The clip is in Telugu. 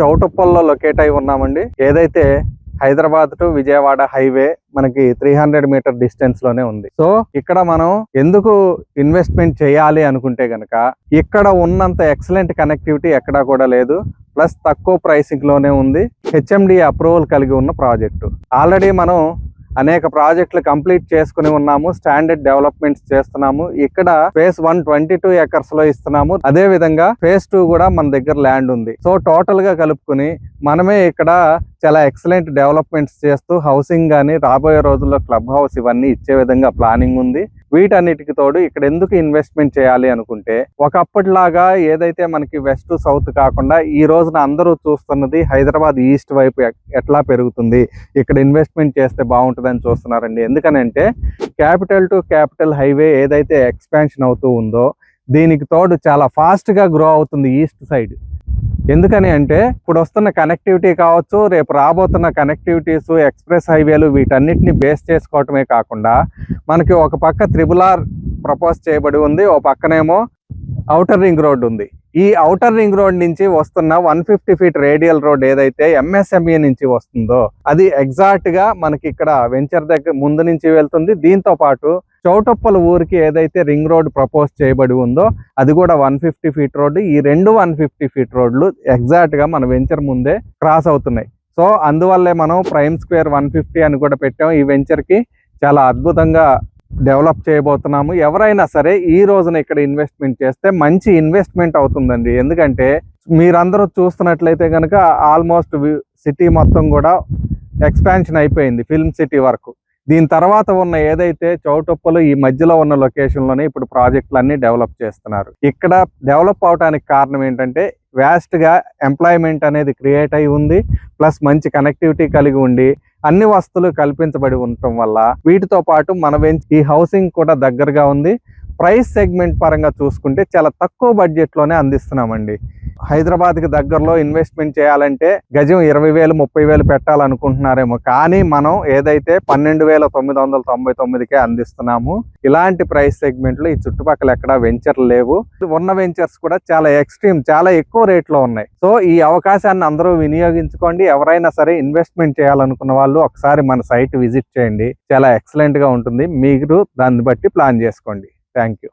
చౌటుప్పల్లో లొకేట్ అయి ఉన్నామండి. ఏదైతే హైదరాబాద్ టు విజయవాడ హైవే మనకి 300 మీటర్ డిస్టెన్స్ లోనే ఉంది. సో ఇక్కడ మనం ఎందుకు ఇన్వెస్ట్మెంట్ చేయాలి అనుకుంటే గనక ఇక్కడ ఉన్నంత ఎక్సలెంట్ కనెక్టివిటీ ఎక్కడా కూడా లేదు. ప్లస్ తక్కువ ప్రైసింగ్ లోనే ఉంది. హెచ్ఎండి అప్రూవల్ కలిగి ఉన్న ప్రాజెక్టు. ఆల్రెడీ మనం అనేక ప్రాజెక్టులు కంప్లీట్ చేసుకుని ఉన్నాము. స్టాండర్డ్ డెవలప్మెంట్స్ చేస్తున్నాము. ఇక్కడ ఫేజ్ 1 22 ఎకర్స్ లో ఇస్తున్నాము. అదే విధంగా ఫేజ్ 2 కూడా మన దగ్గర ల్యాండ్ ఉంది. సో టోటల్ గా కలుపుకుని మనమే ఇక్కడ చాలా ఎక్సలెంట్ డెవలప్మెంట్స్ చేస్తూ హౌసింగ్ గానీ రాబోయే రోజుల్లో క్లబ్ హౌస్ ఇవన్నీ ఇచ్చే విధంగా ప్లానింగ్ ఉంది. వీటన్నిటికి తోడు ఇక్కడ ఎందుకు ఇన్వెస్ట్మెంట్ చేయాలి అనుకుంటే ఒకప్పటిలాగా ఏదైతే మనకి వెస్ట్ సౌత్ కాకుండా ఈ రోజున అందరూ చూస్తున్నది హైదరాబాద్ ఈస్ట్ వైపు ఎట్లా పెరుగుతుంది, ఇక్కడ ఇన్వెస్ట్మెంట్ చేస్తే బాగుంటుందని చూస్తున్నారండి. ఎందుకనంటే క్యాపిటల్ టు క్యాపిటల్ హైవే ఏదైతే ఎక్స్పాన్షన్ అవుతూ ఉందో దీనికి తోడు చాలా ఫాస్ట్ గా గ్రో అవుతుంది ఈస్ట్ సైడ్. ఎందుకని అంటే ఇప్పుడు వస్తున్న కనెక్టివిటీ కావచ్చు, రేపు రాబోతున్న కనెక్టివిటీస్, ఎక్స్ప్రెస్ హైవేలు వీటన్నిటిని బేస్ చేసుకోవటమే కాకుండా మనకి ఒక పక్క RRR ప్రపోజ్ చేయబడి ఉంది, ఓ పక్కనేమో ఔటర్ రింగ్ రోడ్ ఉంది. ఈ ఔటర్ రింగ్ రోడ్ నుంచి వస్తున్న 150 ఫీట్ రేడియల్ రోడ్ ఏదైతే ఎంఎస్ఎంఈ నుంచి వస్తుందో అది ఎగ్జాక్ట్ గా మనకి ఇక్కడ వెంచర్ దగ్గర ముందు నుంచి వెళ్తుంది. దీంతో పాటు చౌటుప్పల ఊరికి ఏదైతే రింగ్ రోడ్ ప్రపోజ్ చేయబడి ఉందో అది కూడా 150 ఫీట్ రోడ్డు. ఈ రెండు 150 ఫీట్ రోడ్లు ఎగ్జాక్ట్ గా మన వెంచర్ ముందే క్రాస్ అవుతున్నాయి. సో అందువల్లే మనం ప్రైమ్ స్క్వేర్ 150 అని కూడా పెట్టాం. ఈ వెంచర్ కి చాలా అద్భుతంగా డెవలప్ చేయబోతున్నాము. ఎవరైనా సరే ఈ రోజున ఇక్కడ ఇన్వెస్ట్మెంట్ చేస్తే మంచి ఇన్వెస్ట్మెంట్ అవుతుందండి. ఎందుకంటే మీరందరూ చూస్తున్నట్లయితే కనుక ఆల్మోస్ట్ సిటీ మొత్తం కూడా ఎక్స్పాన్షన్ అయిపోయింది ఫిల్మ్ సిటీ వరకు. దీని తర్వాత ఉన్న ఏదైతే చౌటుప్పలు ఈ మధ్యలో ఉన్న లొకేషన్లోనే ఇప్పుడు ప్రాజెక్టులన్నీ డెవలప్ చేస్తున్నారు. ఇక్కడ డెవలప్ అవడానికి కారణం ఏంటంటే వ్యాస్ట్ గా ఎంప్లాయ్మెంట్ అనేది క్రియేట్ అయి ఉంది. ప్లస్ మంచి కనెక్టివిటీ కలిగి ఉండి అన్ని వస్తువులు కల్పించబడి ఉండటం వల్ల వీటితో పాటు మన ఈ హౌసింగ్ కూడా దగ్గరగా ఉంది. ప్రైస్ సెగ్మెంట్ పరంగా చూసుకుంటే చాలా తక్కువ బడ్జెట్ లోనే అందిస్తున్నామండి. హైదరాబాద్ కి దగ్గరలో ఇన్వెస్ట్మెంట్ చేయాలంటే గజం 20,000 30,000 పెట్టాలనుకుంటున్నారేమో, కానీ మనం ఏదైతే 12,999కే అందిస్తున్నాము. ఇలాంటి ప్రైస్ సెగ్మెంట్ లో ఈ చుట్టుపక్కల ఎక్కడా వెంచర్లు లేవు. ఉన్న వెంచర్స్ కూడా చాలా ఎక్స్ట్రీమ్, చాలా ఎక్కువ రేట్ లో ఉన్నాయి. సో ఈ అవకాశాన్ని అందరూ వినియోగించుకోండి. ఎవరైనా సరే ఇన్వెస్ట్మెంట్ చేయాలనుకున్న వాళ్ళు ఒకసారి మన సైట్ విజిట్ చేయండి. చాలా ఎక్సలెంట్ గా ఉంటుంది. మీరు దాన్ని బట్టి ప్లాన్ చేసుకోండి. Thank you.